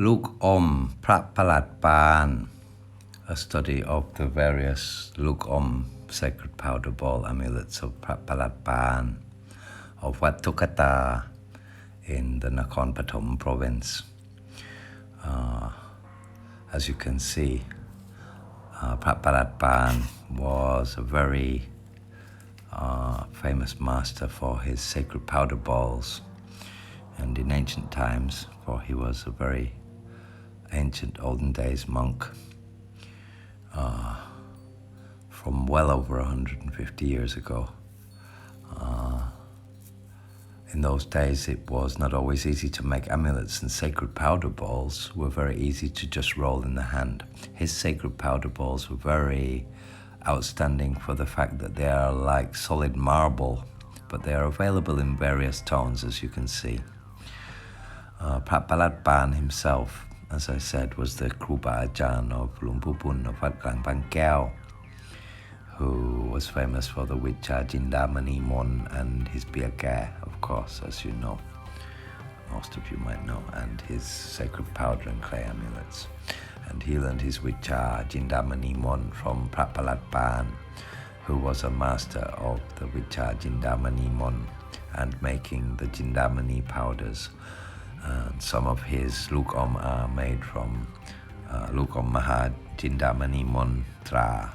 ลูกอมพระประหลัดปาน a study of the various ลูกอม sacred powder ball amulets of พระประหลัดปาน of Wat Tukata in the Nakhon Pathom province. As you can see, Prat Palat Pan was a very famous master for his sacred powder balls, and in ancient times, for he was a very ancient olden days monk from well over 150 years ago. In those days, it was not always easy to make amulets, and sacred powder balls were very easy to just roll in the hand. His sacred powder balls were very outstanding for the fact that they are like solid marble, but they are available in various tones, as you can see. Prat Palat Pan himself, as I said, was the Kruba Ajan of Luang Pupun of Wat Klang Pan Kiao, who was famous for the Wicha Jindamani Mon and his Biake, of course, as you know. Most of you might know, and his sacred powder and clay amulets. And he learned his Wicha Jindamani Mon from Prat Palat Pan, who was a master of the Wicha Jindamani Mon and making the Jindamani powders. And some of his Lukom are made from Lukom Maha Jindamani Mantra,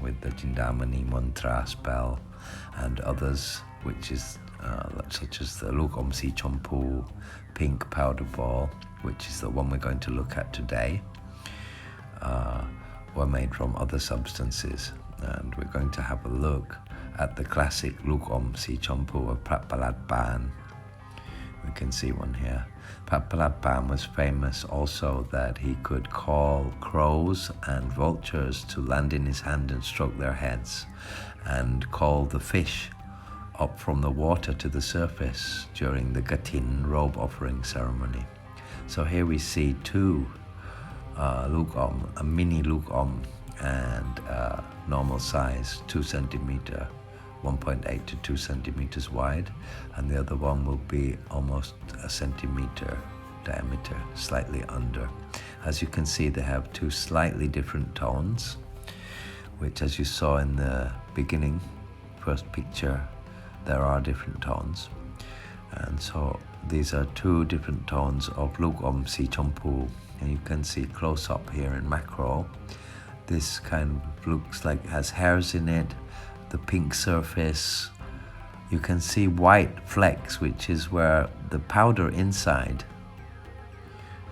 with the Jindamani Mantra spell, and others, which is such as the Lukom Si Chompu pink powder ball, which is the one we're going to look at today, were made from other substances. And we're going to have a look at the classic Lukom Si Chompu of Prat Palat Pan. We can see one here. Prat Palat Pan was famous also that he could call crows and vultures to land in his hand and stroke their heads, and call the fish up from the water to the surface during the Gatin robe offering ceremony. So here we see two Lukom, a mini Lukom and normal size, 2 centimeter, 1.8 to 2 centimeters wide, and the other one will be almost a centimeter diameter, slightly under. As you can see, they have two slightly different tones, which, as you saw in the beginning, first picture, there are different tones. And so these are two different tones of Lukom Si Chompu, and you can see close up here in macro. This kind of looks like it has hairs in it. The pink surface, you can see white flecks, which is where the powder inside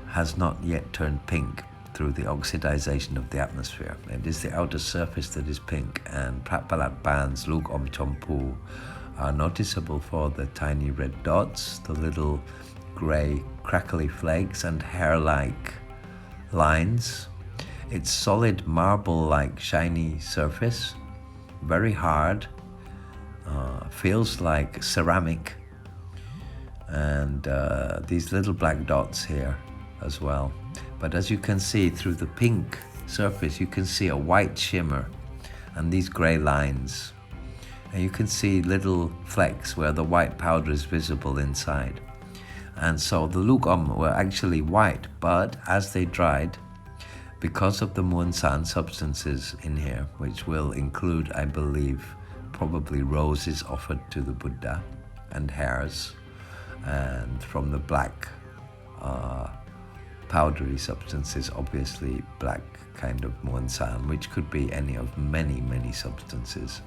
has not yet turned pink through the oxidization of the atmosphere. It is the outer surface that is pink, and Prat Palat Pan's Lukom Chompu are noticeable for the tiny red dots, the little gray crackly flakes and hair-like lines. Its solid marble-like shiny surface, very hard, feels like ceramic, and these little black dots here as well. But as you can see through the pink surface, you can see a white shimmer and these gray lines, and you can see little flecks where the white powder is visible inside. And so the Lukom were actually white, but as they dried, because of the Muonsan substances in here, which will include, I believe, probably roses offered to the Buddha and hairs, and from the black powdery substances, obviously black kind of Muonsan, which could be any of many, many substances.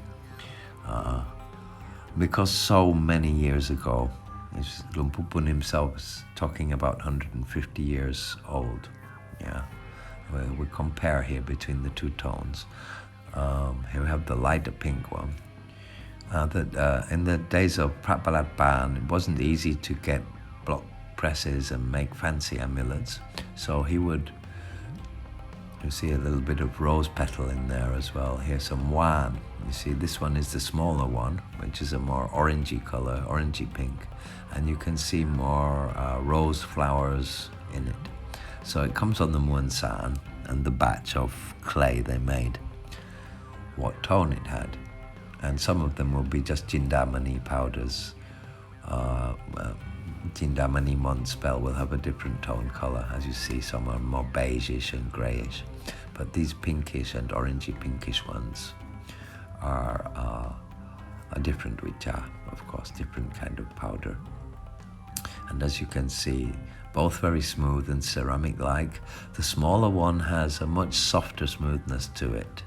Because so many years ago, Luang Pupun himself is talking about 150 years old, yeah. We compare here between the two tones. Here we have the lighter pink one. In the days of Prat Palat Pan, it wasn't easy to get block presses and make fancy amulets. So he would, you see a little bit of rose petal in there as well. Here's some wan. You see this one is the smaller one, which is a more orangey color, orangey pink. And you can see more rose flowers in it. So it comes on the Muonsan and the batch of clay they made, what tone it had. And some of them will be just Jindamani powders, Tindamani Mon spell will have a different tone color. As you see, some are more beigeish and greyish, but these pinkish and orangey pinkish ones are different, which are, of course, different kind of powder. And as you can see, both very smooth and ceramic-like. The smaller one has a much softer smoothness to it,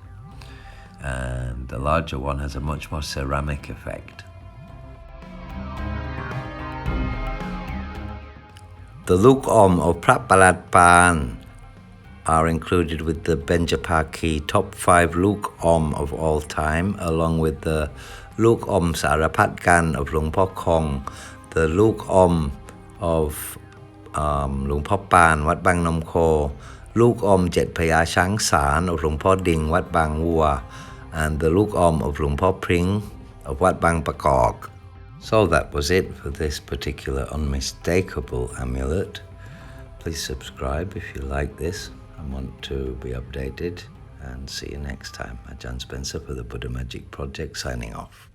and the larger one has a much more ceramic effect. The Luk Om of Prat Palat Parn are included with the Benjapaki top 5 Luk Om of all time, along with the Luk Om Sarapat Gan of Luang Por Kong, the Luk Om of Luang Por Parn, Wat Bang Nom Kho, Luk Om Jet Phaya Shang San of Luang Por Ding, Wat Bang Wua, and the Luk Om of Luang Por Pring of Wat Bang Pakok. So that was it for this particular unmistakable amulet. Please subscribe if you like this and want to be updated, and see you next time. Ajahn Spencer for the Buddha Magic Project signing off.